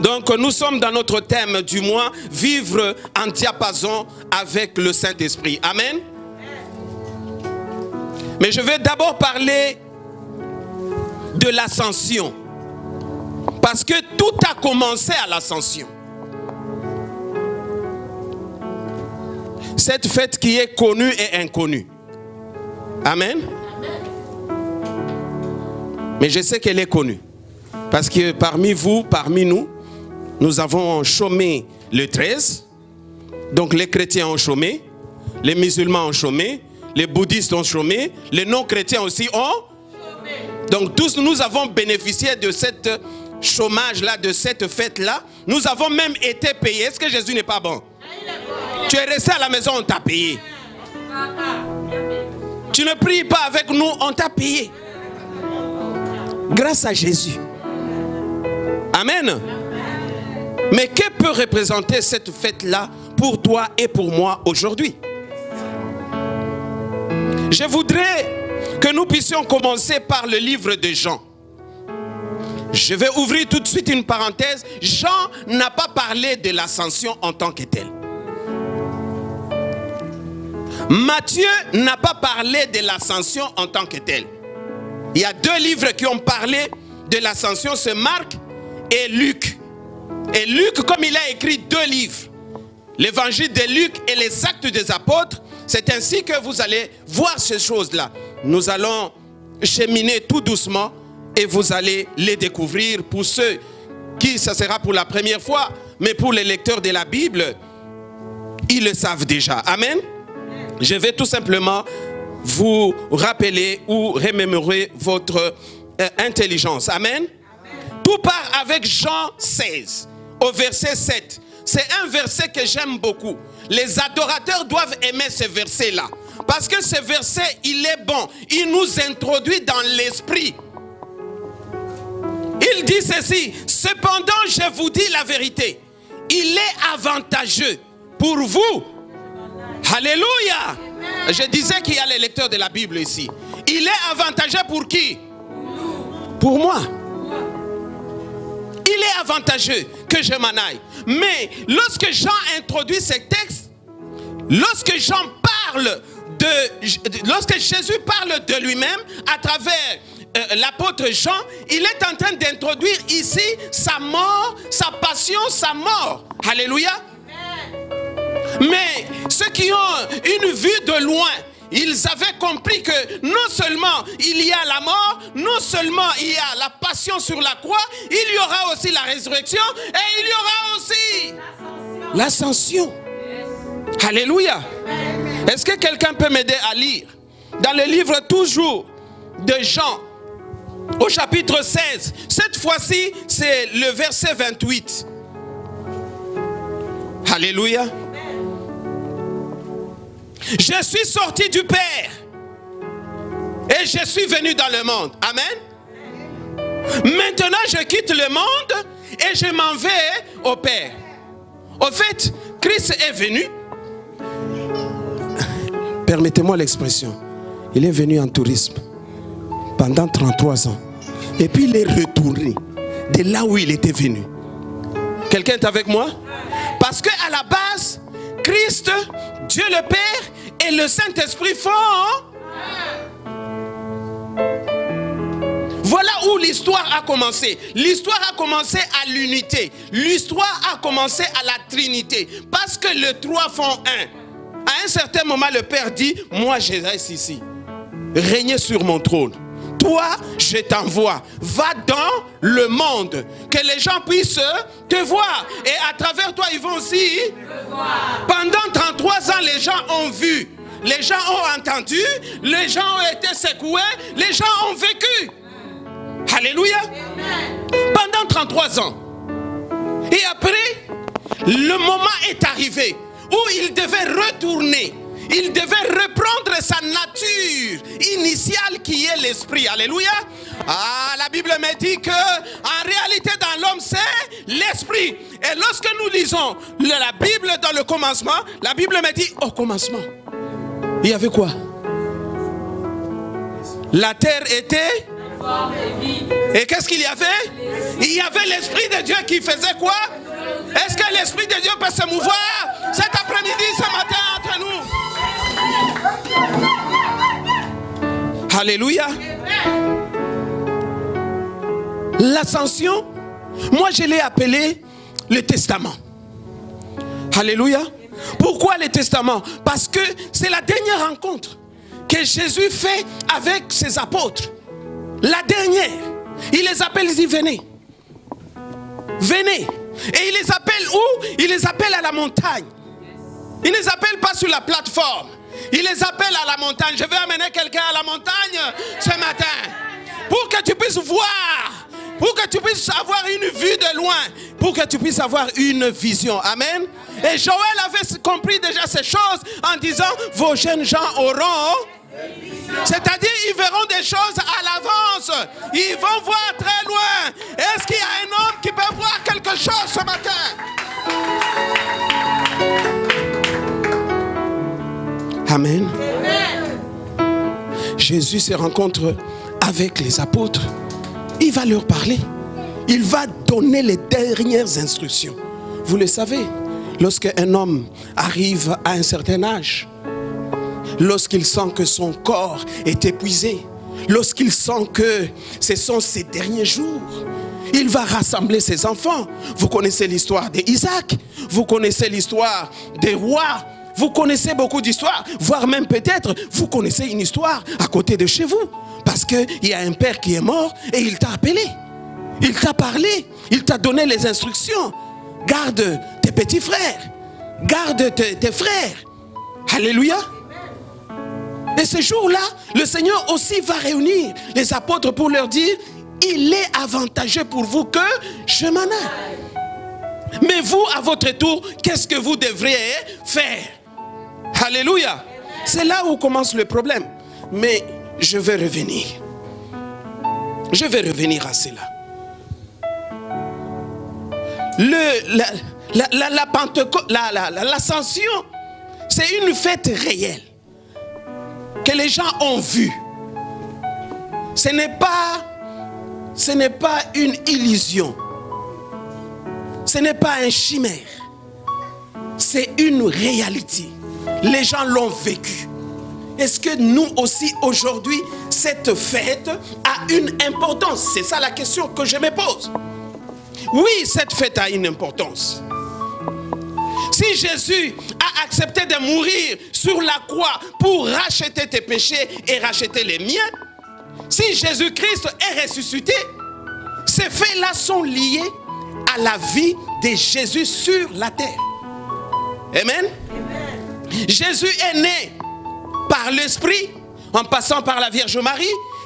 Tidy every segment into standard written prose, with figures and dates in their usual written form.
Donc nous sommes dans notre thème du mois, vivre en diapason avec le Saint-Esprit. Amen. Mais je vais d'abord parler de l'ascension. Parce que tout a commencé à l'ascension. Cette fête qui est connue et inconnue. Amen. Mais je sais qu'elle est connue. Parce que parmi vous, parmi nous, nous avons chômé le 13. Donc les chrétiens ont chômé, les musulmans ont chômé, les bouddhistes ont chômé, les non-chrétiens aussi ont chômé. Donc tous nous avons bénéficié de cette chômage-là, de cette fête-là. Nous avons même été payés. Est-ce que Jésus n'est pas bon? Tu es resté à la maison, on t'a payé. Tu ne pries pas avec nous, on t'a payé. Grâce à Jésus. Amen. Mais que peut représenter cette fête-là pour toi et pour moi aujourd'hui? Je voudrais que nous puissions commencer par le livre de Jean. Je vais ouvrir tout de suite une parenthèse. Jean n'a pas parlé de l'ascension en tant que telle. Matthieu n'a pas parlé de l'ascension en tant que telle. Il y a deux livres qui ont parlé de l'ascension, c'est Marc et Luc. Et Luc, comme il a écrit deux livres, l'évangile de Luc et les actes des apôtres, c'est ainsi que vous allez voir ces choses-là. Nous allons cheminer tout doucement et vous allez les découvrir. Pour ceux qui, ça sera pour la première fois, mais pour les lecteurs de la Bible, ils le savent déjà. Amen. Je vais tout simplement vous rappeler ou remémorer votre intelligence. Amen. Tout part avec Jean 16, au verset 7. C'est un verset que j'aime beaucoup. Les adorateurs doivent aimer ce verset-là. Parce que ce verset, il est bon. Il nous introduit dans l'esprit. Il dit ceci: cependant, je vous dis la vérité. Il est avantageux pour vous. Alléluia. Je disais qu'il y a les lecteurs de la Bible ici. Il est avantageux pour qui? Pour moi. Il est avantageux que je m'en aille. Mais lorsque Jean introduit ces textes, lorsque Jésus parle de lui-même à travers l'apôtre Jean, il est en train d'introduire ici sa mort, sa passion, sa mort. Alléluia. Mais ceux qui ont une vue de loin, ils avaient compris que non seulement il y a la mort, non seulement il y a la passion sur la croix, il y aura aussi la résurrection et il y aura aussi l'ascension. Alléluia. Est-ce que quelqu'un peut m'aider à lire dans le livre toujours de Jean, au chapitre 16, cette fois-ci c'est le verset 28. Alléluia. Je suis sorti du Père et je suis venu dans le monde. Amen. Maintenant je quitte le monde et je m'en vais au Père. Au fait, Christ est venu. Permettez-moi l'expression. Il est venu en tourisme pendant 33 ans. Et puis il est retourné de là où il était venu. Quelqu'un est avec moi? Parce qu'à la base, Christ, Dieu le Père et le Saint-Esprit font. Voilà où l'histoire a commencé. L'histoire a commencé à l'unité. L'histoire a commencé à la Trinité. Parce que les trois font un. À un certain moment, le Père dit: moi je reste ici. Régnez sur mon trône. Toi, je t'envoie. Va dans le monde. Que les gens puissent te voir. Et à travers toi, ils vont aussi te voir. Pendant 33 ans, les gens ont vu. Les gens ont entendu. Les gens ont été secoués. Les gens ont vécu. Alléluia. Pendant 33 ans. Et après, le moment est arrivé où il devait retourner. Il devait reprendre sa nature initiale qui est l'esprit. Alléluia. Ah, la Bible me dit que en réalité dans l'homme c'est l'esprit. Et lorsque nous lisons la Bible dans le commencement, la Bible me dit au commencement, il y avait quoi? La terre était Et qu'est-ce qu'il y avait? Il y avait l'Esprit de Dieu qui faisait quoi? Est-ce que l'Esprit de Dieu peut se mouvoir cet après-midi, ce matin entre nous? Alléluia. L'ascension, moi je l'ai appelé le testament. Alléluia. Pourquoi le testament? Parce que c'est la dernière rencontre que Jésus fait avec ses apôtres. La dernière. Il les appelle, il dit venez. Venez. Et il les appelle où? Il les appelle à la montagne. Il ne les appelle pas sur la plateforme. Il les appelle à la montagne. Je vais amener quelqu'un à la montagne ce matin. Pour que tu puisses voir. Pour que tu puisses avoir une vue de loin. Pour que tu puisses avoir une vision. Amen. Et Joël avait compris déjà ces choses en disant, vos jeunes gens auront. C'est-à-dire, ils verront des choses à l'avance. Ils vont voir très loin. Est-ce qu'il y a un homme qui peut voir quelque chose ce matin? Amen. Jésus se rencontre avec les apôtres. Il va leur parler. Il va donner les dernières instructions. Vous le savez, lorsqu'un homme arrive à un certain âge, lorsqu'il sent que son corps est épuisé, lorsqu'il sent que ce sont ses derniers jours, il va rassembler ses enfants. Vous connaissez l'histoire d'Isaac, vous connaissez l'histoire des rois, vous connaissez beaucoup d'histoires, voire même peut-être vous connaissez une histoire à côté de chez vous. Parce qu'il y a un père qui est mort et il t'a appelé, il t'a parlé, il t'a donné les instructions. Garde tes petits frères, garde tes frères. Alléluia. Et ce jour-là, le Seigneur aussi va réunir les apôtres pour leur dire, il est avantageux pour vous que je m'en aille. Mais vous, à votre tour, qu'est-ce que vous devriez faire? Alléluia. C'est là où commence le problème. Mais je vais revenir. Je vais revenir à cela. L'ascension, c'est une fête réelle que les gens ont vue. Ce n'est pas une illusion. Ce n'est pas un chimère. C'est une réalité. Les gens l'ont vécu. Est-ce que nous aussi aujourd'hui, cette fête a une importance? C'est ça la question que je me pose. Oui, cette fête a une importance. Si Jésus a accepté de mourir sur la croix pour racheter tes péchés et racheter les miens, si Jésus-Christ est ressuscité, ces faits-là sont liés à la vie de Jésus sur la terre. Amen. Jésus est né par l'Esprit, en passant par la Vierge Marie.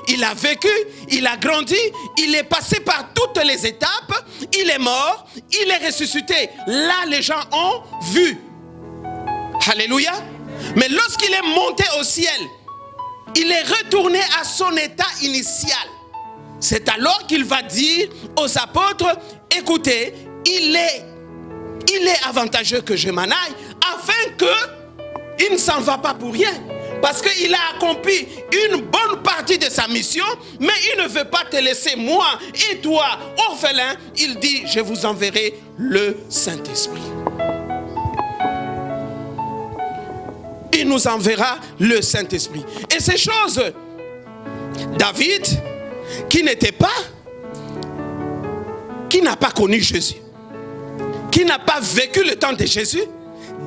Il a vécu, il a grandi, il est passé par toutes les étapes, il est mort, il est ressuscité. Là, les gens ont vu. Alléluia. Mais lorsqu'il est monté au ciel, il est retourné à son état initial. C'est alors qu'il va dire aux apôtres, écoutez, il est avantageux que je m'en aille, afin qu'il ne s'en va pas pour rien. Parce qu'il a accompli une bonne partie de sa mission, mais il ne veut pas te laisser, moi et toi, orphelins. Il dit, je vous enverrai le Saint-Esprit. Il nous enverra le Saint-Esprit. Et ces choses, David, qui n'a pas connu Jésus, qui n'a pas vécu le temps de Jésus,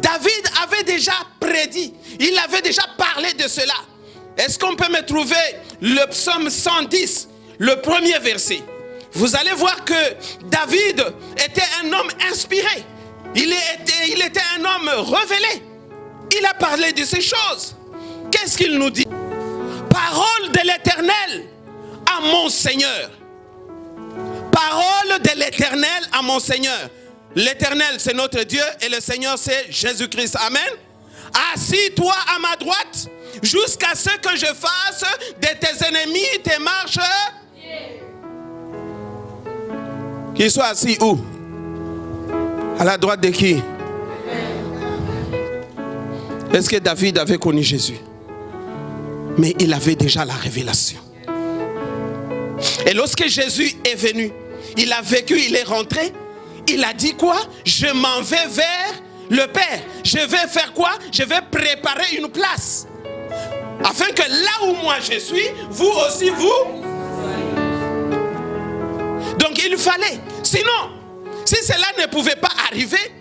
David avait déjà prédit, il avait déjà parlé de cela. Est-ce qu'on peut me trouver le psaume 110, le premier verset? Vous allez voir que David était un homme inspiré. Il était un homme révélé. Il a parlé de ces choses. Qu'est-ce qu'il nous dit? Parole de l'Éternel à mon Seigneur. Parole de l'Éternel à mon Seigneur. L'Éternel, c'est notre Dieu et le Seigneur, c'est Jésus-Christ. Amen. Assis-toi à ma droite jusqu'à ce que je fasse de tes ennemis tes marches. Qu'il soit assis où? À la droite de qui? Est-ce que David avait connu Jésus? Mais il avait déjà la révélation. lorsque Jésus est venu, il a vécu, il est rentré. Il a dit quoi? Je m'en vais vers le Père. Je vais faire quoi? Je vais préparer une place. Afin que là où moi je suis, vous aussi vous. Donc il fallait. Sinon, si cela ne pouvait pas arriver,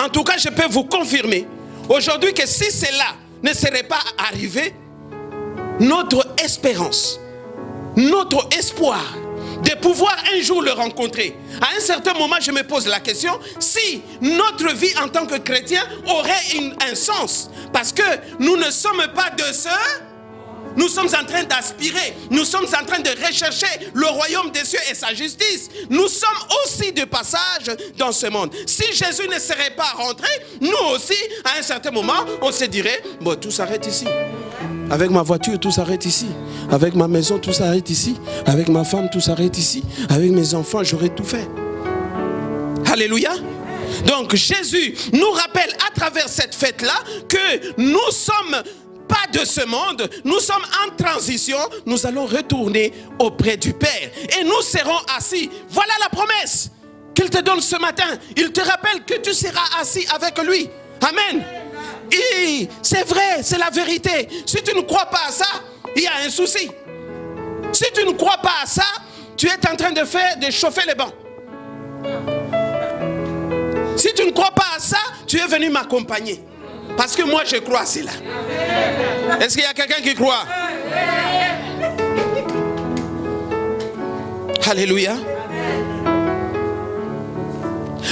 en tout cas je peux vous confirmer aujourd'hui que si cela ne serait pas arrivé, notre espérance, notre espoir de pouvoir un jour le rencontrer. À un certain moment, je me pose la question, si notre vie en tant que chrétien aurait un sens, parce que nous ne sommes pas de ceux, nous sommes en train d'aspirer, nous sommes en train de rechercher le royaume des cieux et sa justice. Nous sommes aussi de passage dans ce monde. Si Jésus ne serait pas rentré, nous aussi, à un certain moment, on se dirait, bon, tout s'arrête ici. Avec ma voiture, tout s'arrête ici. Avec ma maison, tout s'arrête ici. Avec ma femme, tout s'arrête ici. Avec mes enfants, j'aurais tout fait. Alléluia. Donc Jésus nous rappelle à travers cette fête-là que nous sommes pas de ce monde, nous sommes en transition, nous allons retourner auprès du Père et nous serons assis. Voilà la promesse qu'il te donne ce matin. Il te rappelle que tu seras assis avec lui. Amen. Et c'est vrai, c'est la vérité. Si tu ne crois pas à ça, il y a un souci. Si tu ne crois pas à ça, tu es en train de chauffer les bancs. Si tu ne crois pas à ça, tu es venu m'accompagner. Parce que moi je crois à cela. Est-ce qu'il y a quelqu'un qui croit? Alléluia.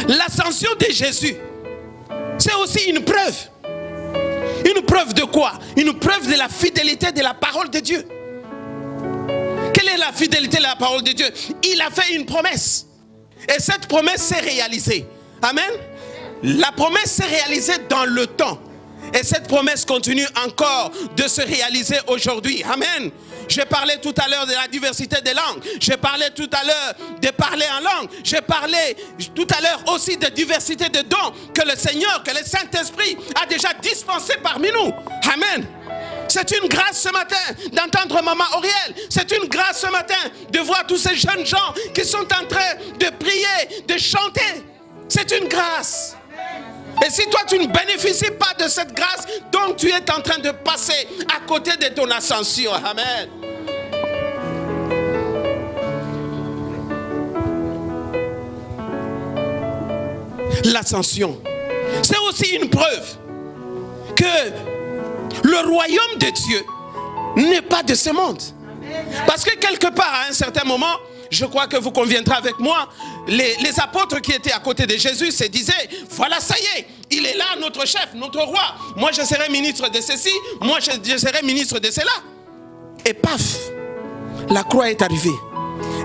L'ascension de Jésus, c'est aussi une preuve. Une preuve de quoi? Une preuve de la fidélité de la parole de Dieu. Quelle est la fidélité de la parole de Dieu? Il a fait une promesse. Et cette promesse s'est réalisée. Amen. La promesse s'est réalisée dans le temps. Et cette promesse continue encore de se réaliser aujourd'hui. Amen. Je parlais tout à l'heure de la diversité des langues. Je parlais tout à l'heure de parler en langue. Je parlais tout à l'heure aussi de diversité de dons que le Seigneur, que le Saint-Esprit a déjà dispensé parmi nous. Amen. C'est une grâce ce matin d'entendre Maman Auriel. C'est une grâce ce matin de voir tous ces jeunes gens qui sont en train de prier, de chanter. C'est une grâce. Et si toi tu ne bénéficies pas de cette grâce, donc tu es en train de passer à côté de ton ascension. Amen. L'ascension, c'est aussi une preuve que le royaume de Dieu n'est pas de ce monde. Parce que quelque part, à un certain moment, je crois que vous conviendrez avec moi, les apôtres qui étaient à côté de Jésus se disaient, voilà, ça y est, il est là, notre chef, notre roi. Moi, je serai ministre de ceci, moi, je serai ministre de cela. Et paf, la croix est arrivée.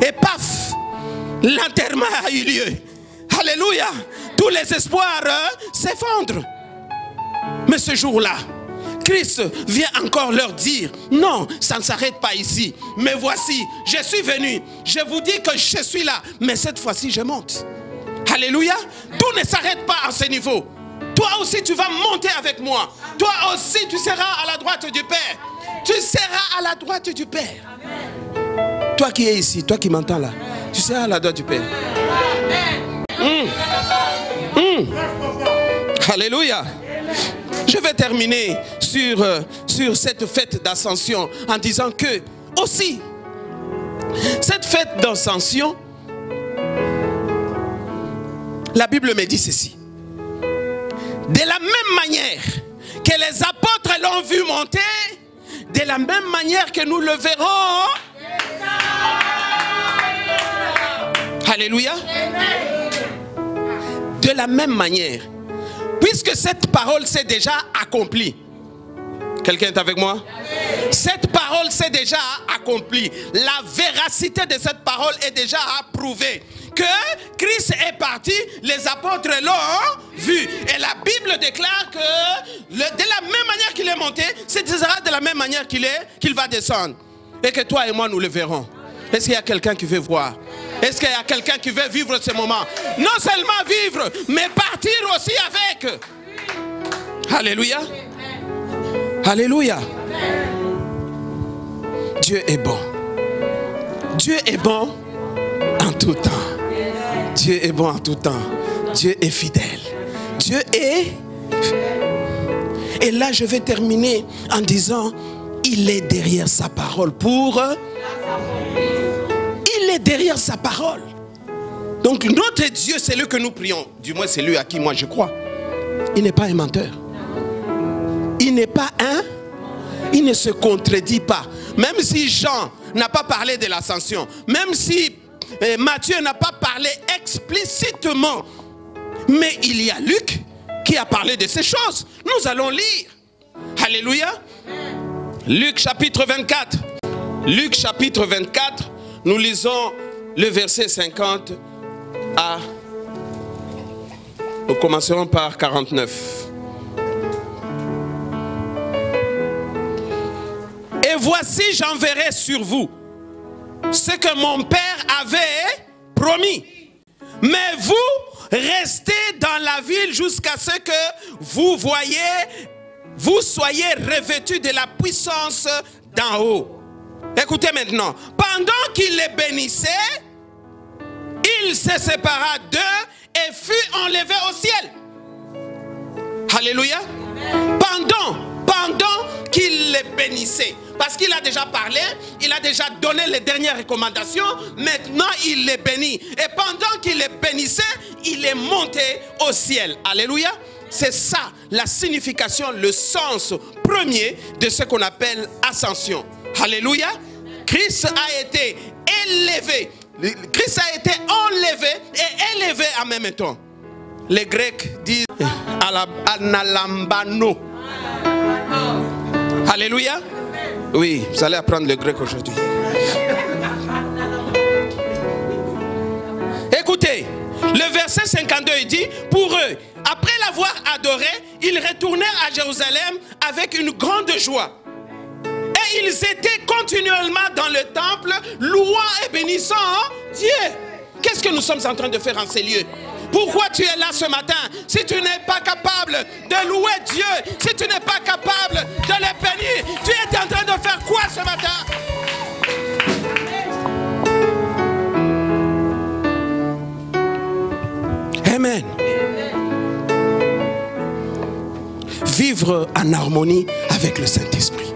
Et paf, l'enterrement a eu lieu. Alléluia. Tous les espoirs s'effondrent. Mais ce jour-là, Christ vient encore leur dire, non, ça ne s'arrête pas ici. Mais voici, je suis venu. Je vous dis que je suis là. Mais cette fois-ci, je monte. Alléluia. Tout ne s'arrête pas à ce niveau. Toi aussi, tu vas monter avec moi. Toi aussi, tu seras à la droite du Père. Tu seras à la droite du Père. Toi qui es ici, toi qui m'entends là, tu seras à la droite du Père. Alléluia. Je vais terminer sur cette fête d'ascension en disant que aussi, cette fête d'ascension, la Bible me dit ceci. De la même manière que les apôtres l'ont vu monter, de la même manière que nous le verrons. Alléluia. De la même manière. Puisque cette parole s'est déjà accomplie. Quelqu'un est avec moi? Cette parole s'est déjà accomplie. La véracité de cette parole est déjà approuvée. Que Christ est parti, les apôtres l'ont vu. Et la Bible déclare que de la même manière qu'il est monté, c'est de la même manière qu'il va descendre. Et que toi et moi nous le verrons. Est-ce qu'il y a quelqu'un qui veut voir? Est-ce qu'il y a quelqu'un qui veut vivre ce moment? Non seulement vivre, mais partir aussi avec. Alléluia. Alléluia. Dieu est bon. Dieu est bon en tout temps. Dieu est bon en tout temps. Dieu est fidèle. Dieu est... Et là, je vais terminer en disant, il est derrière sa parole pour... Il est derrière sa parole. Donc notre Dieu, c'est lui que nous prions. Du moins, c'est lui à qui moi je crois. Il n'est pas un menteur. Il n'est pas un... Il ne se contredit pas. Même si Jean n'a pas parlé de l'ascension, même si Matthieu n'a pas parlé explicitement, mais il y a Luc qui a parlé de ces choses. Nous allons lire. Alléluia. Luc chapitre 24. Luc chapitre 24. Nous lisons le verset 50 à... Nous commencerons par 49. Et voici, j'enverrai sur vous ce que mon Père avait promis. Mais vous, restez dans la ville jusqu'à ce que vous soyez revêtus de la puissance d'en haut. Écoutez maintenant. Pendant qu'il les bénissait, il se sépara d'eux et fut enlevé au ciel. Alléluia. Pendant qu'il les bénissait. Parce qu'il a déjà parlé, il a déjà donné les dernières recommandations. Maintenant, il les bénit. Et pendant qu'il les bénissait, il est monté au ciel. Alléluia. C'est ça la signification, le sens premier de ce qu'on appelle ascension. Alléluia. Christ a été élevé. Christ a été enlevé et élevé en même temps. Les Grecs disent analambano. Alléluia. Oui, vous allez apprendre le grec aujourd'hui. Écoutez, le verset 52 il dit, pour eux, après l'avoir adoré, ils retournèrent à Jérusalem avec une grande joie. Et ils étaient continuellement dans le temple, louant et bénissant Dieu. Qu'est-ce que nous sommes en train de faire en ces lieux? Pourquoi tu es là ce matin? Si tu n'es pas capable de louer Dieu, si tu n'es pas capable de le bénir, tu es en train de faire quoi ce matin? Amen. Vivre en harmonie avec le Saint-Esprit.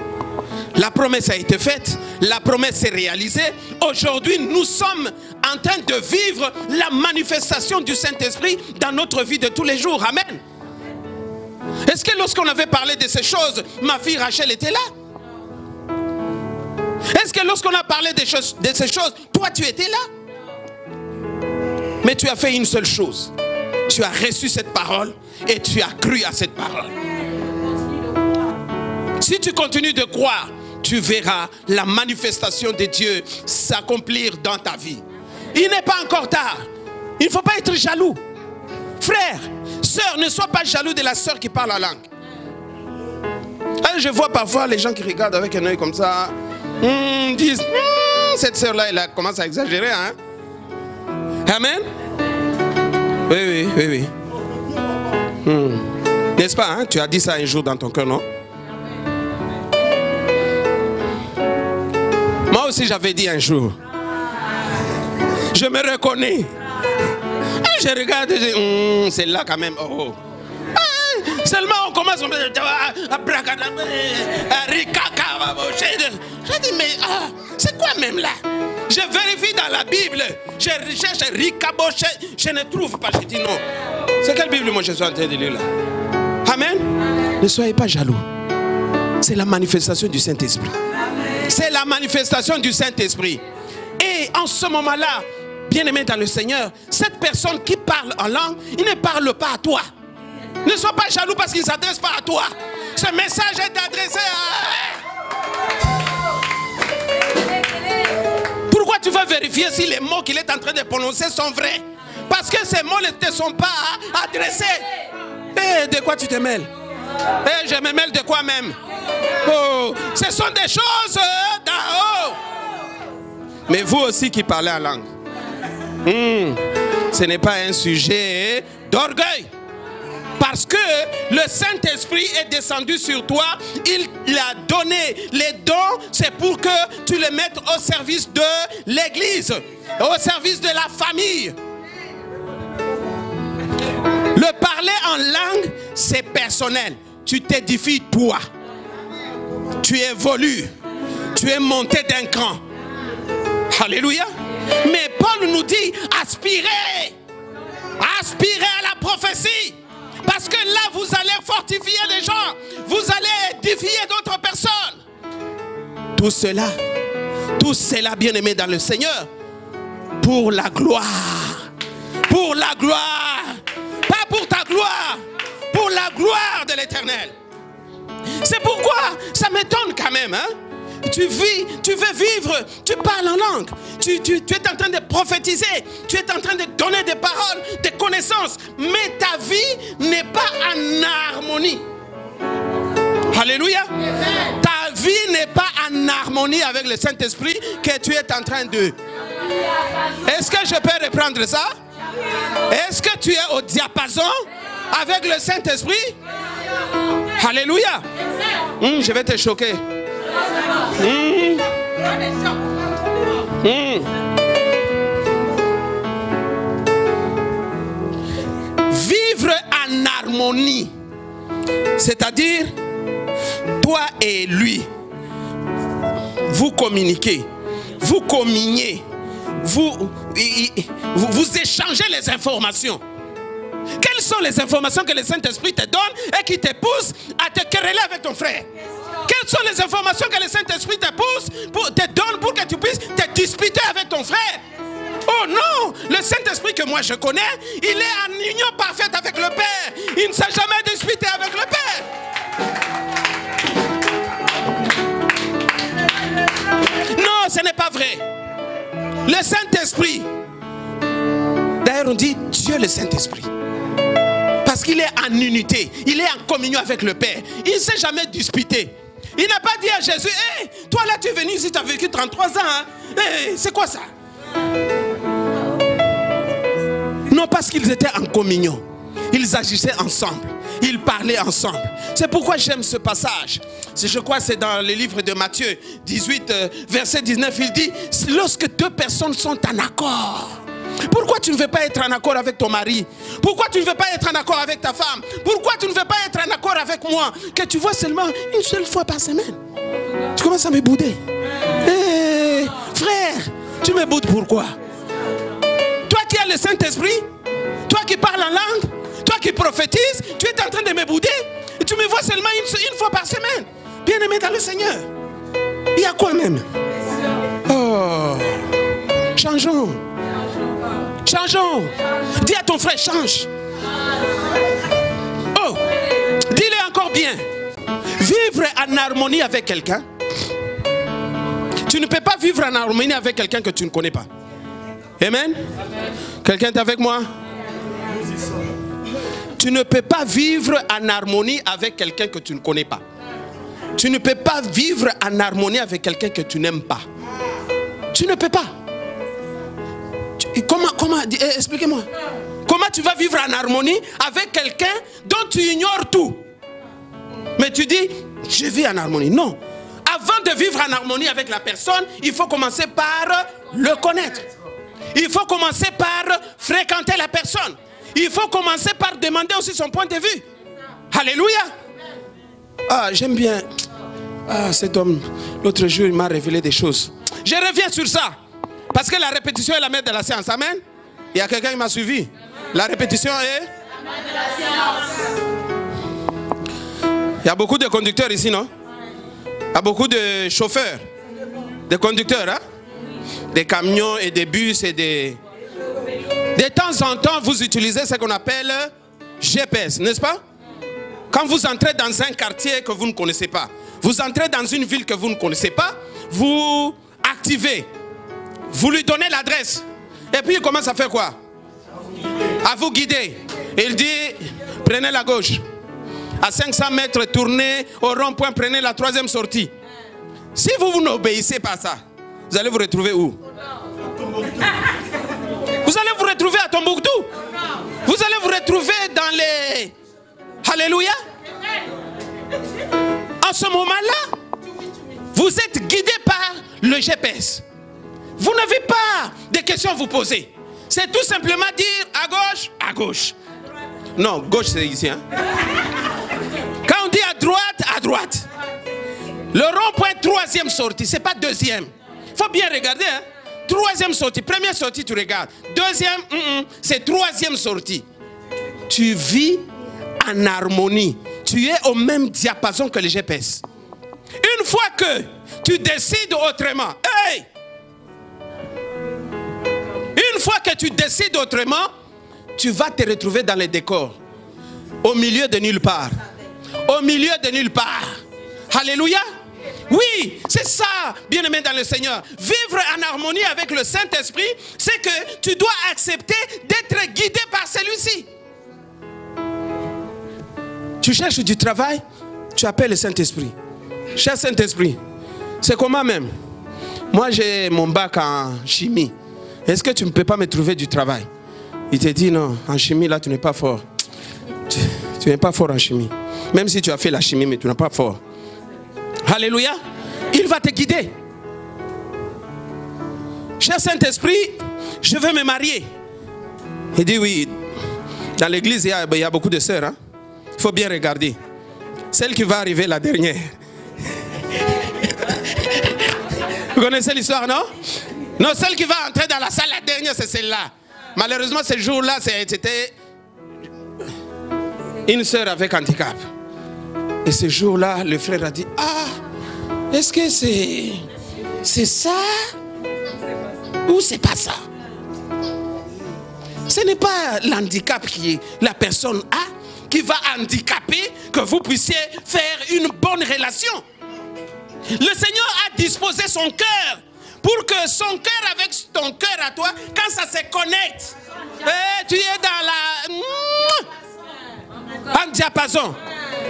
La promesse a été faite, la promesse s'est réalisée. Aujourd'hui, nous sommes en train de vivre la manifestation du Saint-Esprit dans notre vie de tous les jours. Amen. Est-ce que lorsqu'on avait parlé de ces choses, ma fille Rachel était là? Est-ce que lorsqu'on a parlé de ces choses, toi tu étais là? Mais tu as fait une seule chose. Tu as reçu cette parole et tu as cru à cette parole. Si tu continues de croire, tu verras la manifestation de Dieu s'accomplir dans ta vie. Il n'est pas encore tard. Il ne faut pas être jaloux. Frère, sœur, ne sois pas jaloux de la sœur qui parle la langue. Je vois parfois les gens qui regardent avec un œil comme ça, disent, cette sœur-là, elle commence à exagérer. Hein? Amen. Oui. N'est-ce pas, hein? Tu as dit ça un jour dans ton cœur, non? Moi aussi j'avais dit un jour. Je me reconnais. Et je regarde et je dis, c'est là quand même. Oh. Seulement on commence à je dis, mais c'est quoi même là? Je vérifie dans la Bible. Je recherche Rikaboché. Je ne trouve pas. Je dis non. C'est quelle Bible moi je suis en train de lire là? Amen. Ne soyez pas jaloux. C'est la manifestation du Saint-Esprit. C'est la manifestation du Saint-Esprit. Et en ce moment-là, bien-aimé dans le Seigneur, cette personne qui parle en langue, il ne parle pas à toi. Ne sois pas jaloux parce qu'il ne s'adresse pas à toi. Ce message est adressé à... Pourquoi tu vas vérifier si les mots qu'il est en train de prononcer sont vrais? Parce que ces mots ne te sont pas adressés. Et de quoi tu te mêles? Et je me mêle de quoi même? Oh, ce sont des choses d'en haut. Mais vous aussi qui parlez en langue, ce n'est pas un sujet d'orgueil. Parce que le Saint-Esprit est descendu sur toi. Il a donné les dons. C'est pour que tu les mettes au service de l'Église, au service de la famille. Le parler en langue, c'est personnel. Tu t'édifies toi. Tu évolues. Tu es monté d'un cran. Alléluia. Mais Paul nous dit, aspirez. Aspirez à la prophétie. Parce que là, vous allez fortifier les gens. Vous allez édifier d'autres personnes. Tout cela, bien-aimé dans le Seigneur, pour la gloire. Pour la gloire. Pas pour ta gloire. Pour la gloire de l'Éternel. C'est pourquoi ça m'étonne quand même. Hein? Tu veux vivre, tu parles en langue. Tu es en train de prophétiser. Tu es en train de donner des paroles, des connaissances. Mais ta vie n'est pas en harmonie. Alléluia. Ta vie n'est pas en harmonie avec le Saint-Esprit que tu es en train de... Est-ce que je peux reprendre ça? Est-ce que tu es au diapason avec le Saint-Esprit? Alléluia. Je vais te choquer. Vivre en harmonie, c'est-à-dire toi et lui, vous communiquez, vous communiez, vous échangez les informations. Quelles sont les informations que le Saint-Esprit te donne et qui te poussent à te quereller avec ton frère? Quelles sont les informations que le Saint-Esprit te donne pour que tu puisses te disputer avec ton frère? Oh non! Le Saint-Esprit que moi je connais, il est en union parfaite avec le Père. Il ne s'est jamais disputé avec le Père. Non, ce n'est pas vrai. Le Saint-Esprit, d'ailleurs on dit Dieu le Saint-Esprit. Parce qu'il est en unité, il est en communion avec le Père. Il ne s'est jamais disputé. Il n'a pas dit à Jésus, hey, toi là tu es venu ici, tu as vécu 33 ans. Hein? Hey, c'est quoi ça? Non, parce qu'ils étaient en communion. Ils agissaient ensemble. Ils parlaient ensemble. C'est pourquoi j'aime ce passage. Je crois que c'est dans le livre de Matthieu 18, verset 19. Il dit, lorsque deux personnes sont en accord. Pourquoi tu ne veux pas être en accord avec ton mari? Pourquoi tu ne veux pas être en accord avec ta femme? Pourquoi tu ne veux pas être en accord avec moi? Que tu vois seulement une seule fois par semaine. Tu commences à me bouder. Hey, frère, tu me boudes pourquoi? Toi qui as le Saint-Esprit, toi qui parles en langue, toi qui prophétises, tu es en train de me bouder et tu me vois seulement une fois par semaine. Bien-aimé dans le Seigneur, il y a quoi même? Oh, changeons. Changeons. Dis à ton frère, change. Oh, dis-le encore bien. Vivre en harmonie avec quelqu'un. Tu ne peux pas vivre en harmonie avec quelqu'un que tu ne connais pas. Amen. Quelqu'un est avec moi? Tu ne peux pas vivre en harmonie avec quelqu'un que tu ne connais pas. Tu ne peux pas vivre en harmonie avec quelqu'un que tu n'aimes pas. Tu ne peux pas. Comment expliquez-moi. Comment tu vas vivre en harmonie avec quelqu'un dont tu ignores tout? Mais tu dis, je vis en harmonie. Non. Avant de vivre en harmonie avec la personne, il faut commencer par le connaître. Il faut commencer par fréquenter la personne. Il faut commencer par demander aussi son point de vue. Alléluia. Ah, j'aime bien. Ah, cet homme, l'autre jour, il m'a révélé des choses. Je reviens sur ça. Parce que la répétition est la mère de la science. Amen. Il y a quelqu'un qui m'a suivi. La répétition est la mère de la science. Il y a beaucoup de conducteurs ici, non? Il y a beaucoup de chauffeurs, de conducteurs, hein? Des camions et des bus et des... De temps en temps, vous utilisez ce qu'on appelle GPS, n'est-ce pas? Quand vous entrez dans un quartier que vous ne connaissez pas, vous entrez dans une ville que vous ne connaissez pas, vous activez. Vous lui donnez l'adresse. Et puis il commence à faire quoi? À vous guider. Il dit, prenez la gauche. À 500 mètres, tournez au rond-point, prenez la troisième sortie. Si vous n'obéissez pas à ça, vous allez vous retrouver où? Vous allez vous retrouver à Tombouctou. Vous allez vous retrouver Alléluia. En ce moment-là, vous êtes guidé par le GPS. Vous n'avez pas de questions à vous poser. C'est tout simplement dire à gauche, à gauche. Non, gauche c'est ici. Hein? Quand on dit à droite. Le rond-point, troisième sortie, ce n'est pas deuxième. Il faut bien regarder. Hein? Troisième sortie, première sortie, tu regardes. Deuxième, c'est troisième sortie. Tu vis en harmonie. Tu es au même diapason que le GPS. Une fois que tu décides autrement, hey! Une fois que tu décides autrement, tu vas te retrouver dans les décors. Au milieu de nulle part. Au milieu de nulle part. Alléluia. Oui, c'est ça, bien-aimé dans le Seigneur. Vivre en harmonie avec le Saint-Esprit, c'est que tu dois accepter d'être guidé par celui-ci. Tu cherches du travail, tu appelles le Saint-Esprit. Cher Saint-Esprit, c'est comment même? Moi, j'ai mon bac en chimie. Est-ce que tu ne peux pas me trouver du travail? Il te dit non, en chimie, là, tu n'es pas fort. Tu n'es pas fort en chimie. Même si tu as fait la chimie, mais tu n'es pas fort. Alléluia. Il va te guider. Cher Saint-Esprit, je veux me marier. Il dit oui. Dans l'église, il y a beaucoup de sœurs. Hein? Il faut bien regarder. Celle qui va arriver la dernière. Vous connaissez l'histoire, non? Non, celle qui va entrer dans la salle, la dernière, c'est celle-là. Malheureusement, ce jour-là, c'était une sœur avec handicap. Et ce jour-là, le frère a dit, ah, est-ce que c'est ça ou c'est pas ça? Ce n'est pas l'handicap que la personne a qui va handicaper que vous puissiez faire une bonne relation. Le Seigneur a disposé son cœur pour que son cœur avec ton cœur à toi, quand ça se connecte, tu es dans la... en diapason.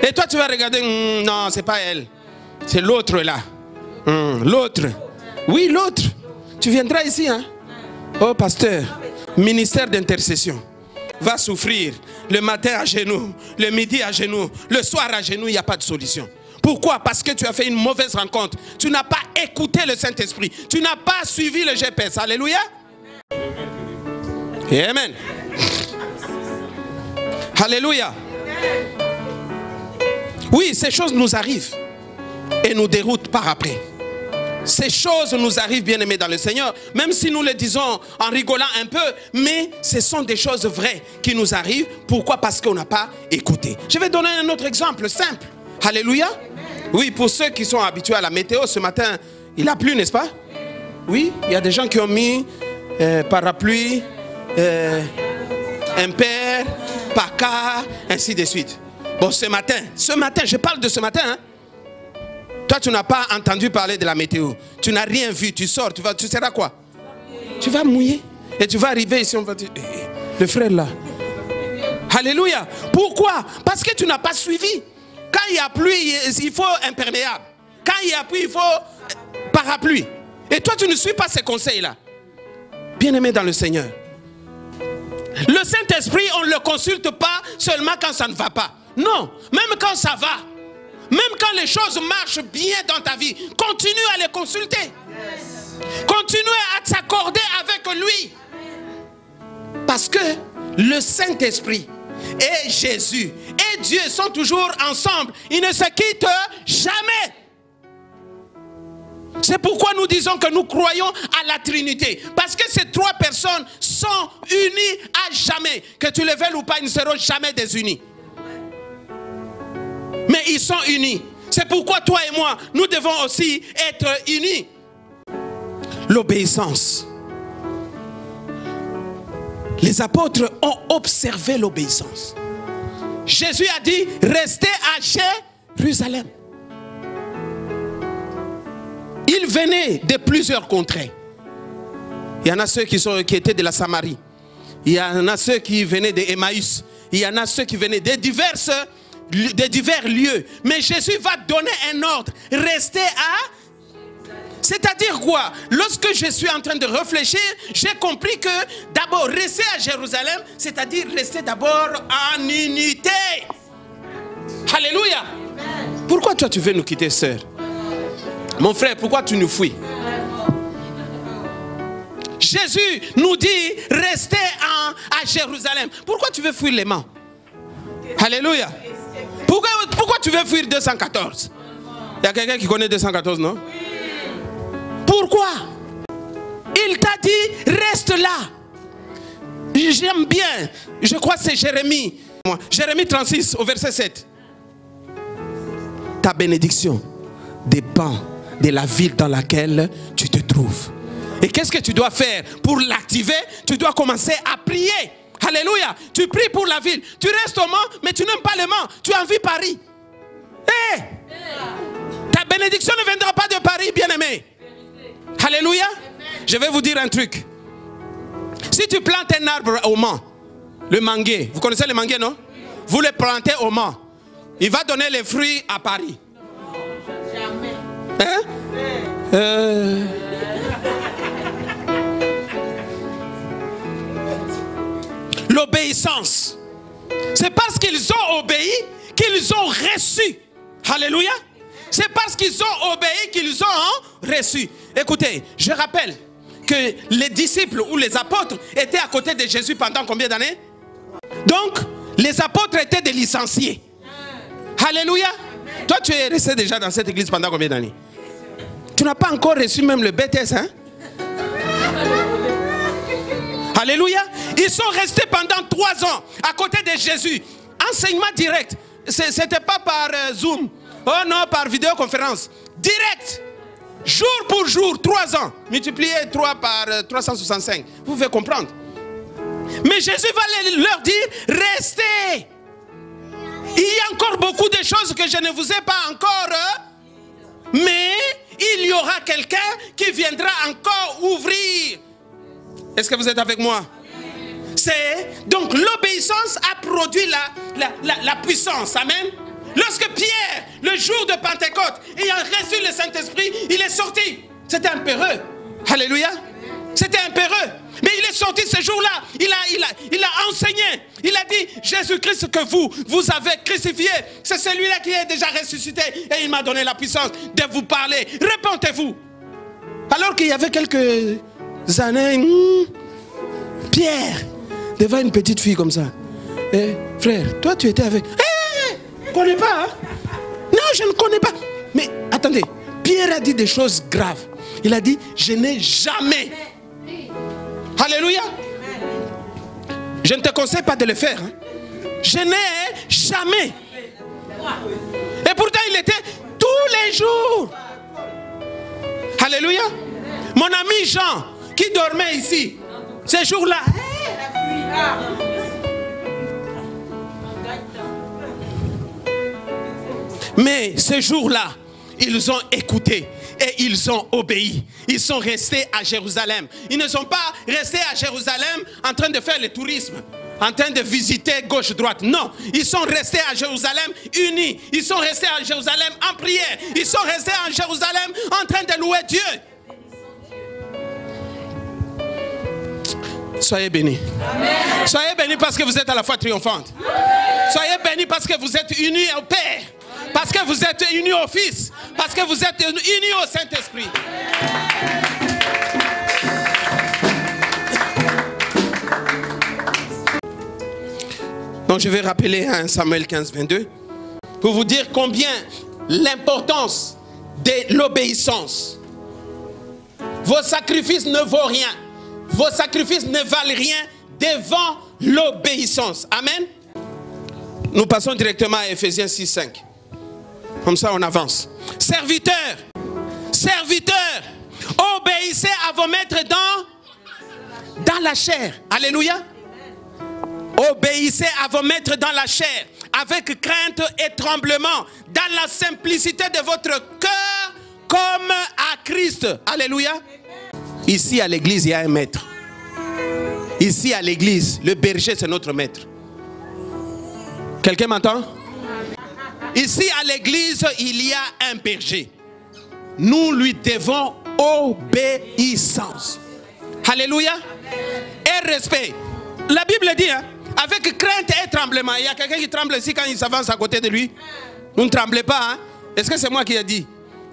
Et toi tu vas regarder, non, c'est pas elle. C'est l'autre là. L'autre. Oui, l'autre. Tu viendras ici, hein? Oh, pasteur, ministère d'intercession. Va souffrir le matin à genoux, le midi à genoux, le soir à genoux, il n'y a pas de solution. Pourquoi? Parce que tu as fait une mauvaise rencontre. Tu n'as pas écouté le Saint-Esprit. Tu n'as pas suivi le GPS. Alléluia. Et amen. Alléluia. Oui, ces choses nous arrivent et nous déroutent par après. Ces choses nous arrivent, bien-aimés dans le Seigneur, même si nous le disons en rigolant un peu, mais ce sont des choses vraies qui nous arrivent. Pourquoi? Parce qu'on n'a pas écouté. Je vais donner un autre exemple simple. Alléluia. Oui, pour ceux qui sont habitués à la météo, ce matin, il a plu, n'est-ce pas? Oui, il y a des gens qui ont mis parapluie, impair, paca, ainsi de suite. Bon, ce matin, je parle de ce matin, hein? Toi, tu n'as pas entendu parler de la météo. Tu n'as rien vu, tu sors, tu seras quoi? Tu vas mouiller. Et tu vas arriver ici, on va dire, le frère là. Alléluia. Pourquoi? Parce que tu n'as pas suivi. Quand il y a pluie, il faut imperméable. Quand il y a pluie, il faut parapluie. Et toi, tu ne suis pas ces conseils-là. Bien-aimé dans le Seigneur. Le Saint-Esprit, on ne le consulte pas seulement quand ça ne va pas. Non, même quand ça va. Même quand les choses marchent bien dans ta vie, continue à les consulter. Continue à t'accorder avec lui. Parce que le Saint-Esprit et Jésus et Dieu sont toujours ensemble. Ils ne se quittent jamais. C'est pourquoi nous disons que nous croyons à la Trinité. Parce que ces trois personnes sont unies à jamais. Que tu le veuilles ou pas, ils ne seront jamais désunis. Mais ils sont unis. C'est pourquoi toi et moi, nous devons aussi être unis. L'obéissance. Les apôtres ont observé l'obéissance. Jésus a dit, restez à Jérusalem. Ils venaient de plusieurs contrées. Il y en a ceux qui étaient de la Samarie. Il y en a ceux qui venaient d'Emmaüs. Il y en a ceux qui venaient de divers lieux. Mais Jésus va donner un ordre. Restez à... C'est-à-dire quoi? Lorsque je suis en train de réfléchir, j'ai compris que d'abord, rester à Jérusalem, c'est-à-dire rester d'abord en unité. Alléluia. Pourquoi toi tu veux nous quitter, sœur? Mon frère, pourquoi tu nous fuis? Jésus nous dit, restez à Jérusalem. Pourquoi tu veux fuir les mains? Alléluia. Pourquoi tu veux fuir 214? Il y a quelqu'un qui connaît 214, non? Pourquoi? Il t'a dit, reste là. J'aime bien. Je crois que c'est Jérémie. Jérémie 36, au verset 7. Ta bénédiction dépend de la ville dans laquelle tu te trouves. Et qu'est-ce que tu dois faire pour l'activer? Tu dois commencer à prier. Alléluia. Tu pries pour la ville. Tu restes au Mans, mais tu n'aimes pas le Mans. Tu envies Paris. Hey! Ta bénédiction ne viendra pas de Paris, bien-aimé. Alléluia. Je vais vous dire un truc. Si tu plantes un arbre au Mans, le manguier, vous connaissez le manguier, non? Vous le plantez au Mans. Il va donner les fruits à Paris. Hein? L'obéissance. C'est parce qu'ils ont obéi qu'ils ont reçu. Alléluia. C'est parce qu'ils ont obéi qu'ils ont reçu. Écoutez, je rappelle que les disciples ou les apôtres étaient à côté de Jésus pendant combien d'années? Donc, les apôtres étaient des licenciés. Alléluia. Toi, tu es resté déjà dans cette église pendant combien d'années? Tu n'as pas encore reçu même le BTS, hein? Alléluia. Ils sont restés pendant 3 ans à côté de Jésus. Enseignement direct. Ce n'était pas par Zoom. Oh non, par vidéoconférence. Direct. Jour pour jour, 3 ans. Multipliez 3 par 365. Vous pouvez comprendre. Mais Jésus va leur dire, restez. Il y a encore beaucoup de choses que je ne vous ai pas encore. Mais il y aura quelqu'un qui viendra encore ouvrir. Est-ce que vous êtes avec moi? Donc l'obéissance a produit la puissance. Amen. Lorsque Pierre, le jour de Pentecôte, ayant reçu le Saint-Esprit, il est sorti. C'était un peureux. Alléluia. C'était un peureux. Mais il est sorti ce jour-là. Il a enseigné. Il a dit, Jésus-Christ que vous avez crucifié, c'est celui-là qui est déjà ressuscité. Et il m'a donné la puissance de vous parler. Répentez-vous. Alors qu'il y avait quelques années, Pierre, devant une petite fille comme ça. Eh, frère, toi tu étais avec... Je ne connais pas. Hein? Non, je ne connais pas. Mais attendez, Pierre a dit des choses graves. Il a dit, je n'ai jamais... Alléluia. Je ne te conseille pas de le faire. Hein? Je n'ai jamais. Et pourtant, il était tous les jours. Alléluia. Mon ami Jean, qui dormait ici, ce jour-là. Mais ce jour-là, ils ont écouté et ils ont obéi. Ils sont restés à Jérusalem. Ils ne sont pas restés à Jérusalem en train de faire le tourisme, en train de visiter gauche-droite. Non, ils sont restés à Jérusalem unis. Ils sont restés à Jérusalem en prière. Ils sont restés à Jérusalem en train de louer Dieu. Soyez bénis. Amen. Soyez bénis parce que vous êtes à la foi triomphante. Amen. Soyez bénis parce que vous êtes unis au Père. Parce que vous êtes unis au Fils. Parce que vous êtes unis au Saint-Esprit. Donc je vais rappeler 1 Samuel 15, 22 pour vous dire combien l'importance de l'obéissance. Vos sacrifices ne vaut rien. Vos sacrifices ne valent rien devant l'obéissance. Amen. Nous passons directement à Ephésiens 6, 5. Comme ça, on avance. Serviteurs, serviteurs, obéissez à vos maîtres dans la chair. Alléluia. Obéissez à vos maîtres dans la chair, avec crainte et tremblement, dans la simplicité de votre cœur, comme à Christ. Alléluia. Ici, à l'église, il y a un maître. Ici, à l'église, le berger, c'est notre maître. Quelqu'un m'entend? Ici, à l'église, il y a un berger. Nous lui devons obéissance. Alléluia. Et respect. La Bible dit, hein, avec crainte et tremblement. tremblement. Il y a quelqu'un qui tremble ici quand il s'avance à côté de lui. Vous ne tremblez pas, hein? Est-ce que c'est moi qui ai dit?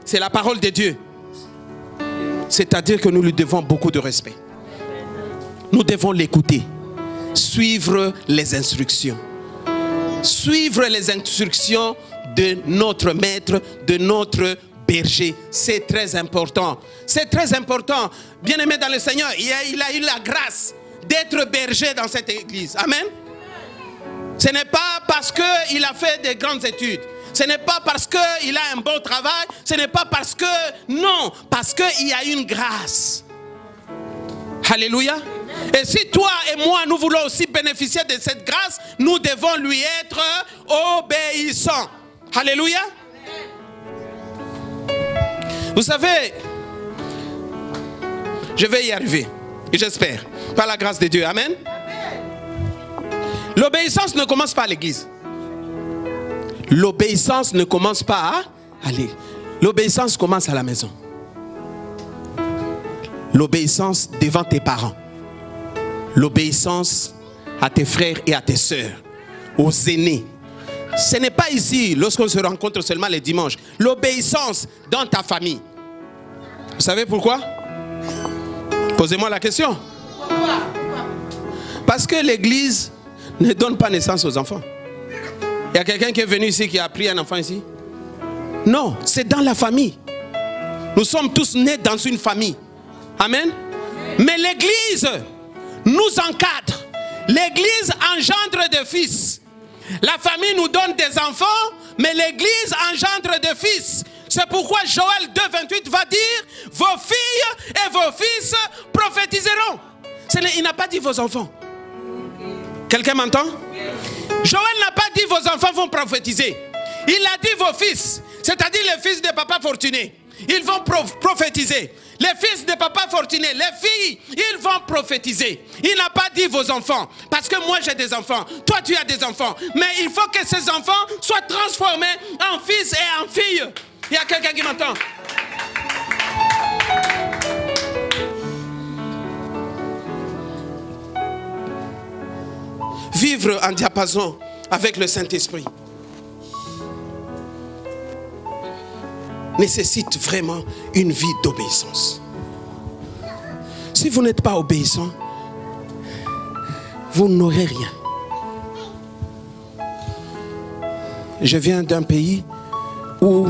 C'est la parole de Dieu. C'est-à-dire que nous lui devons beaucoup de respect. Nous devons l'écouter. Suivre les instructions. Suivre les instructions de notre maître, de notre berger. C'est très important. C'est très important. Bien-aimé dans le Seigneur, il a eu la grâce d'être berger dans cette église. Amen. Ce n'est pas parce qu'il a fait de grandes études. Ce n'est pas parce qu'il a un bon travail. Ce n'est pas parce que... Non, parce qu'il y a une grâce. Alléluia. Et si toi et moi, nous voulons aussi bénéficier de cette grâce, nous devons lui être obéissants. Alléluia. Vous savez, je vais y arriver. Et j'espère. Par la grâce de Dieu. Amen. L'obéissance ne commence pas à l'église. L'obéissance ne commence pas à aller. L'obéissance commence à la maison. L'obéissance devant tes parents. L'obéissance à tes frères et à tes sœurs. Aux aînés. Ce n'est pas ici, lorsqu'on se rencontre seulement les dimanches. L'obéissance dans ta famille. Vous savez pourquoi? Posez-moi la question. Parce que l'église ne donne pas naissance aux enfants. Il y a quelqu'un qui est venu ici qui a pris un enfant ici? Non, c'est dans la famille. Nous sommes tous nés dans une famille. Amen. Mais l'église nous encadre. L'église engendre des fils. La famille nous donne des enfants, mais l'église engendre des fils. C'est pourquoi Joël 2,28 va dire: vos filles et vos fils prophétiseront. Il n'a pas dit vos enfants. Quelqu'un m'entend? Joël n'a pas dit vos enfants vont prophétiser. Il a dit vos fils, c'est-à-dire les fils de papa fortuné. Ils vont prophétiser. Les fils de papa fortuné, les filles, ils vont prophétiser. Il n'a pas dit vos enfants. Parce que moi j'ai des enfants. Toi tu as des enfants. Mais il faut que ces enfants soient transformés en fils et en filles. Il y a quelqu'un qui m'entend? Vivre en diapason avec le Saint-Esprit nécessite vraiment une vie d'obéissance. Si vous n'êtes pas obéissant, vous n'aurez rien. Je viens d'un pays où,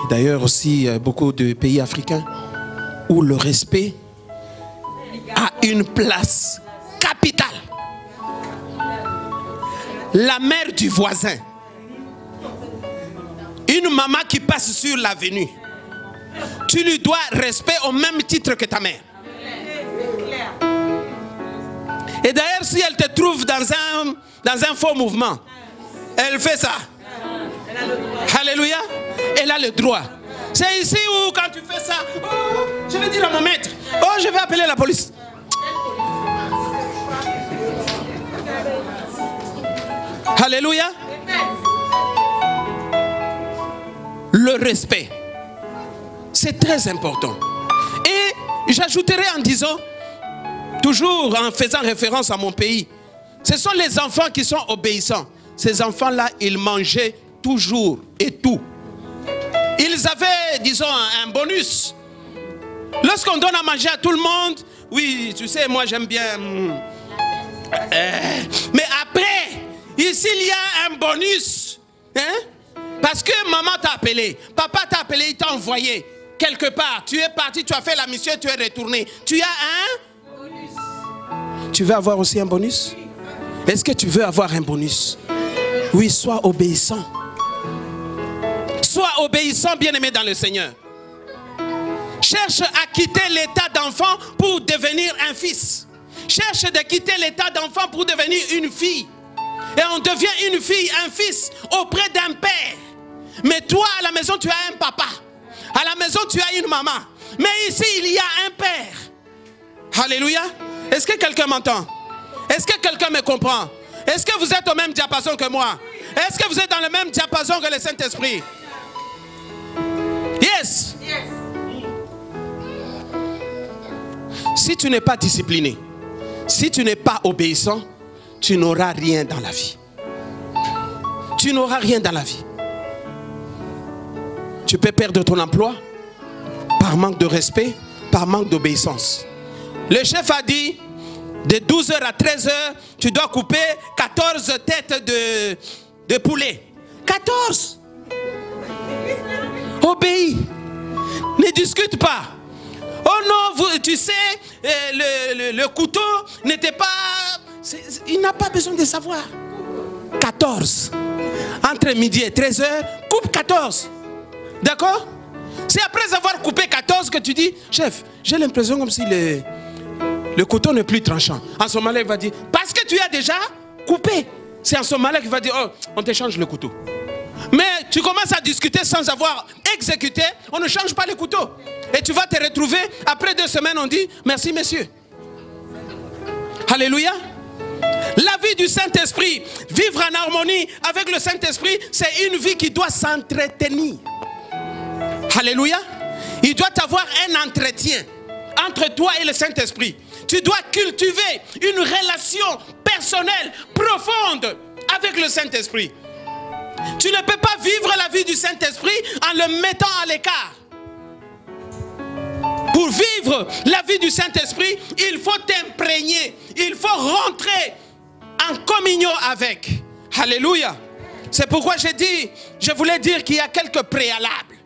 d'ailleurs aussi beaucoup de pays africains, où le respect a une place capitale. La mère du voisin, une maman qui passe sur l'avenue, tu lui dois respect au même titre que ta mère. Et d'ailleurs, si elle te trouve dans un faux mouvement, elle fait ça. Alléluia. Elle a le droit. C'est ici où quand tu fais ça, oh, je vais dire à mon maître, oh, je vais appeler la police. Alléluia. Le respect, c'est très important. Et j'ajouterai en disant, toujours en faisant référence à mon pays, ce sont les enfants qui sont obéissants. Ces enfants-là, ils mangeaient toujours et tout. Ils avaient, disons, un bonus. Lorsqu'on donne à manger à tout le monde, oui, tu sais, moi j'aime bien. Mais après, ici il y a un bonus. Hein? Parce que maman t'a appelé, papa t'a appelé, il t'a envoyé quelque part. Tu es parti, tu as fait la mission, tu es retourné. Tu as un bonus. Tu veux avoir aussi un bonus? Est-ce que tu veux avoir un bonus? Oui, sois obéissant. Sois obéissant, bien-aimé dans le Seigneur. Cherche à quitter l'état d'enfant pour devenir un fils. Cherche de quitter l'état d'enfant pour devenir une fille. Et on devient une fille, un fils auprès d'un père. Mais toi, à la maison, tu as un papa. À la maison, tu as une maman. Mais ici, il y a un père. Alléluia. Est-ce que quelqu'un m'entend? Est-ce que quelqu'un me comprend? Est-ce que vous êtes au même diapason que moi? Est-ce que vous êtes dans le même diapason que le Saint-Esprit? Yes. Si tu n'es pas discipliné, Si tu n'es pas obéissant, tu n'auras rien dans la vie. Tu n'auras rien dans la vie. Tu peux perdre ton emploi par manque de respect, par manque d'obéissance. Le chef a dit, de 12h à 13h, tu dois couper 14 têtes de poulet. 14! Obéis. Ne discute pas. Oh non, tu sais, le couteau n'était pas... Il n'a pas besoin de savoir. 14. Entre midi et 13h, coupe 14. D'accord? C'est après avoir coupé 14 que tu dis, chef, j'ai l'impression comme si le couteau n'est plus tranchant. En ce moment-là, il va dire, parce que tu as déjà coupé. C'est en ce moment-là qu'il va dire, oh, on t'échange le couteau. Mais tu commences à discuter sans avoir exécuté, on ne change pas le couteau. Et tu vas te retrouver, après 2 semaines, on dit, merci messieurs. Alléluia. La vie du Saint-Esprit, vivre en harmonie avec le Saint-Esprit, c'est une vie qui doit s'entretenir. Alléluia. Il doit avoir un entretien entre toi et le Saint-Esprit. Tu dois cultiver une relation personnelle, profonde avec le Saint-Esprit. Tu ne peux pas vivre la vie du Saint-Esprit en le mettant à l'écart. Pour vivre la vie du Saint-Esprit, il faut t'imprégner. Il faut rentrer en communion avec. Alléluia. C'est pourquoi je voulais dire qu'il y a quelques préalables.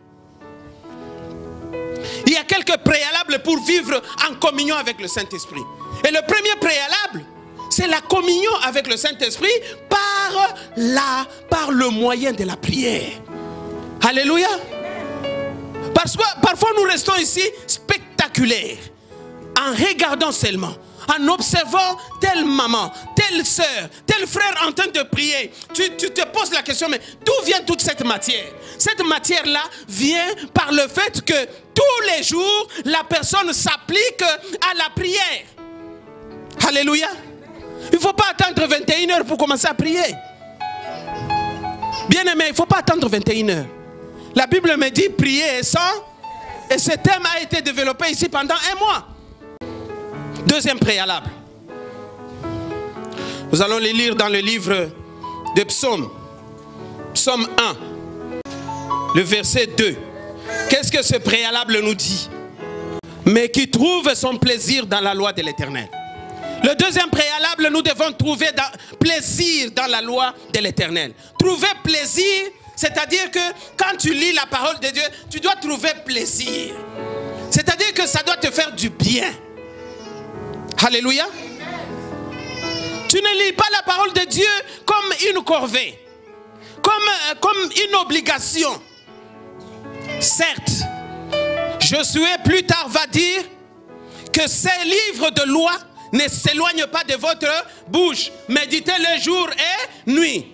Il y a quelques préalables pour vivre en communion avec le Saint-Esprit. Et le premier préalable, c'est la communion avec le Saint-Esprit par le moyen de la prière. Alléluia. Parce que parfois nous restons ici spectaculaires, en regardant seulement, en observant telle maman, telle soeur, tel frère en train de prier. Tu te poses la question, mais d'où vient toute cette matière? Cette matière-là vient par le fait que tous les jours, la personne s'applique à la prière. Alléluia. Il ne faut pas attendre 21h pour commencer à prier. Bien aimé, il ne faut pas attendre 21h. La Bible me dit prier et sans. Et ce thème a été développé ici pendant 1 mois. Deuxième préalable. Nous allons les lire dans le livre de Psaume. Psaume 1. Le verset 2. Qu'est-ce que ce préalable nous dit? Mais qui trouve son plaisir dans la loi de l'Éternel. Le deuxième préalable, nous devons trouver plaisir dans la loi de l'Éternel. Trouver plaisir, c'est-à-dire que quand tu lis la parole de Dieu, tu dois trouver plaisir. C'est-à-dire que ça doit te faire du bien. Alléluia. Tu ne lis pas la parole de Dieu comme une corvée, comme une obligation. Certes, Josué plus tard va dire que ces livres de loi ne s'éloignent pas de votre bouche. Méditez-le jour et nuit.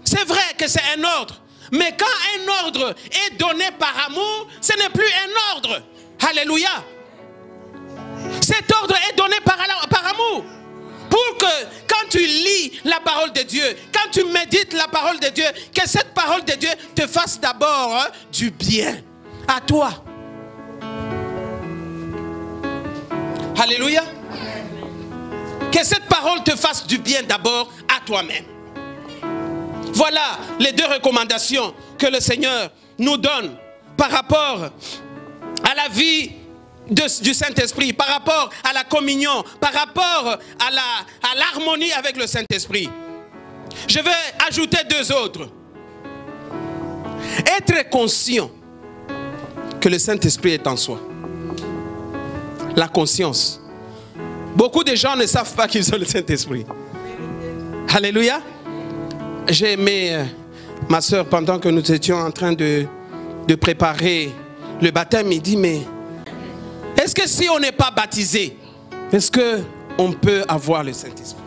C'est vrai que c'est un ordre. Mais quand un ordre est donné par amour, ce n'est plus un ordre. Alléluia. Cet ordre est donné par amour. Pour que quand tu lis la parole de Dieu, quand tu médites la parole de Dieu, que cette parole de Dieu te fasse d'abord du bien à toi. Alléluia. Que cette parole te fasse du bien d'abord à toi-même. Voilà les 2 recommandations que le Seigneur nous donne par rapport à la vie du Saint-Esprit, par rapport à la communion, par rapport à l'harmonie avec le Saint-Esprit. Je vais ajouter 2 autres. Être conscient que le Saint-Esprit est en soi. La conscience. Beaucoup de gens ne savent pas qu'ils ont le Saint-Esprit. Alléluia. J'ai aimé ma soeur pendant que nous étions en train de préparer le baptême. Il dit, mais est-ce que si on n'est pas baptisé, est-ce qu'on peut avoir le Saint-Esprit?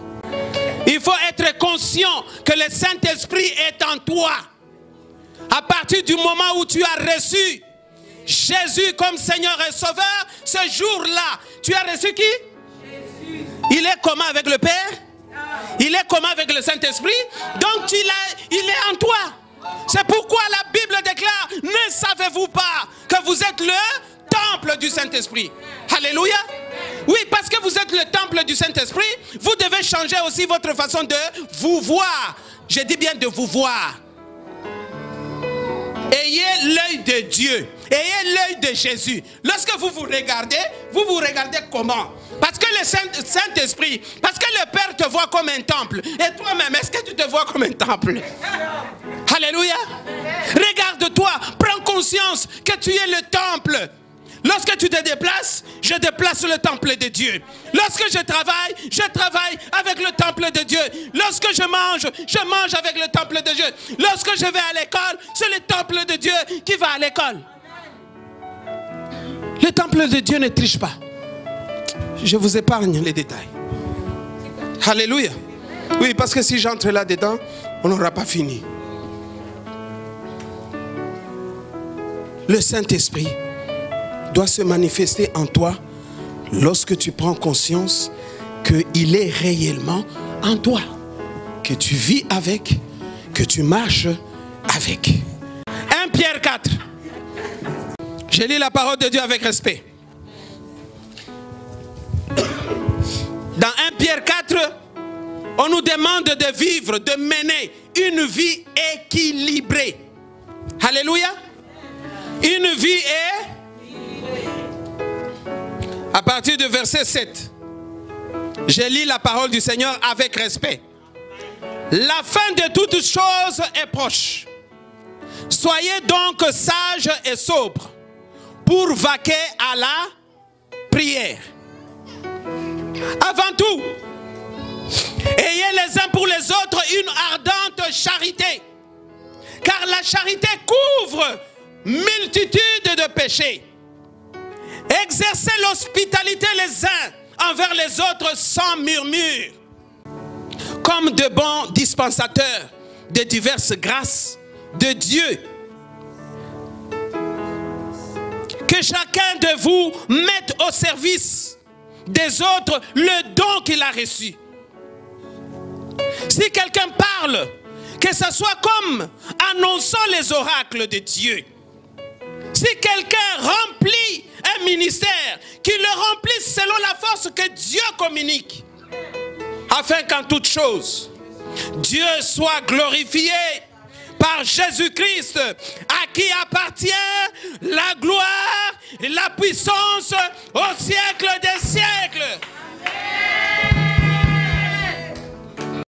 Il faut être conscient que le Saint-Esprit est en toi. À partir du moment où tu as reçu Jésus comme Seigneur et Sauveur, ce jour-là, tu as reçu qui? Jésus. Il est commun avec le Père? Il est commun avec le Saint-Esprit? Donc il est en toi. C'est pourquoi la Bible déclare, ne savez-vous pas que vous êtes le temple du Saint-Esprit? Alléluia. Oui, parce que vous êtes le temple du Saint-Esprit, vous devez changer aussi votre façon de vous voir. Je dis bien de vous voir. Ayez l'œil de Dieu. Ayez l'œil de Jésus. Lorsque vous vous regardez comment? Parce que le Saint-Esprit, parce que le Père te voit comme un temple. Et toi-même, est-ce que tu te vois comme un temple? Alléluia. Regarde-toi, prends conscience que tu es le temple. Lorsque tu te déplaces, je déplace le temple de Dieu. Lorsque je travaille avec le temple de Dieu. Lorsque je mange avec le temple de Dieu. Lorsque je vais à l'école, c'est le temple de Dieu qui va à l'école. Le temple de Dieu ne triche pas. Je vous épargne les détails. Alléluia. Oui, parce que si j'entre là-dedans, on n'aura pas fini. Le Saint-Esprit doit se manifester en toi lorsque tu prends conscience qu'il est réellement en toi. Que tu vis avec, que tu marches avec. 1 Pierre 4. Je lis la parole de Dieu avec respect. Dans 1 Pierre 4, on nous demande de vivre, de mener une vie équilibrée. Alléluia. Une vie à partir du verset 7. Je lis la parole du Seigneur avec respect. La fin de toutes choses est proche. Soyez donc sages et sobres pour vaquer à la prière. Avant tout, ayez les uns pour les autres une ardente charité, car la charité couvre multitude de péchés. Exercez l'hospitalité les uns envers les autres sans murmure, comme de bons dispensateurs de diverses grâces de Dieu. Que chacun de vous mette au service des autres le don qu'il a reçu. Si quelqu'un parle, que ce soit comme annonçant les oracles de Dieu. Si quelqu'un remplit un ministère, qu'il le remplisse selon la force que Dieu communique, afin qu'en toute chose, Dieu soit glorifié par Jésus-Christ, à qui appartient la gloire et la puissance au siècle